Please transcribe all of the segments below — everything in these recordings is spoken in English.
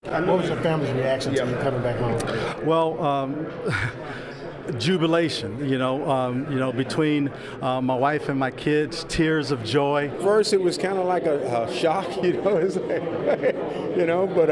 What was your family's reaction to you coming back home? Well, jubilation, between my wife and my kids, tears of joy. First, it was kind of like a shock, it's like, but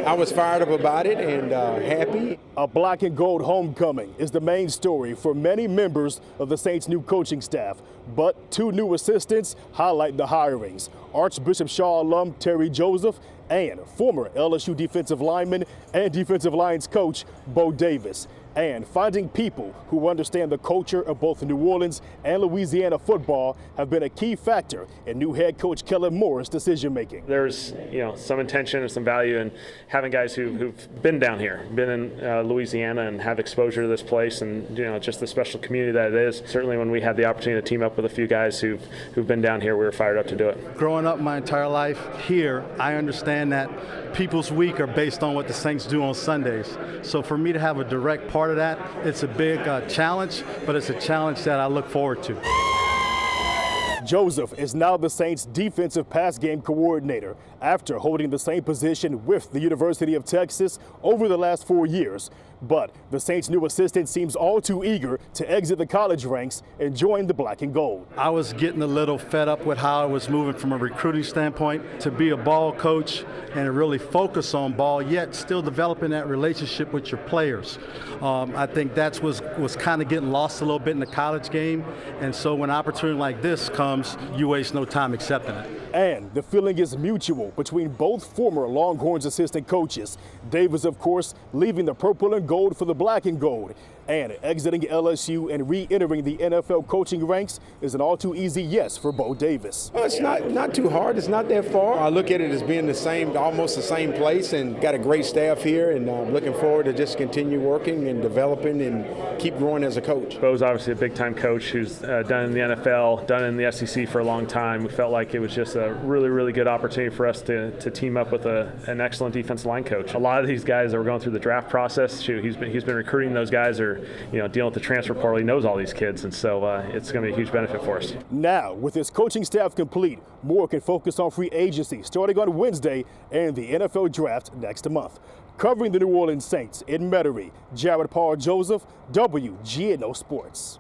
I was fired up about it and happy. A black and gold homecoming is the main story for many members of the Saints' new coaching staff. But two new assistants highlight the hirings. Archbishop Shaw alum Terry Joseph and former LSU defensive lineman and defensive lines coach Bo Davis. And finding people who understand the culture of both New Orleans and Louisiana football have been a key factor in new head coach Kellen Moore's decision-making. There's, some intention and some value in having guys who've been down here, been in Louisiana and have exposure to this place and, just the special community that it is. Certainly when we had the opportunity to team up with a few guys who've been down here, we were fired up to do it. Growing up my entire life here, I understand that people's week are based on what the Saints do on Sundays. So for me to have a direct part of that, it's a big challenge, but it's a challenge that I look forward to. Joseph is now the Saints' defensive pass game coordinator after holding the same position with the University of Texas over the last 4 years. But the Saints' new assistant seems all too eager to exit the college ranks and join the black and gold. I was getting a little fed up with how I was moving from a recruiting standpoint to be a ball coach and to really focus on ball, yet still developing that relationship with your players. I think that's was kind of getting lost a little bit in the college game. And so when an opportunity like this comes, you waste no time accepting it. And the feeling is mutual between both former Longhorns assistant coaches. Davis, of course, leaving the purple and gold for the black and gold. And exiting LSU and re-entering the NFL coaching ranks is an all-too-easy yes for Bo Davis. Well, it's not too hard. It's not that far. I look at it as being almost the same place, and got a great staff here, and I'm looking forward to just continue working and developing and keep growing as a coach. Bo's obviously a big-time coach who's done in the NFL, done in the SEC for a long time. We felt like it was just a really, really good opportunity for us to team up with an excellent defensive line coach. A lot of these guys that were going through the draft process, he's been recruiting those guys, or dealing with the transfer portal. He knows all these kids, and so it's going to be a huge benefit for us. Now, with his coaching staff complete, Moore can focus on free agency starting on Wednesday and the NFL draft next month. Covering the New Orleans Saints in Metairie, Jared Paul Joseph, WGNO Sports.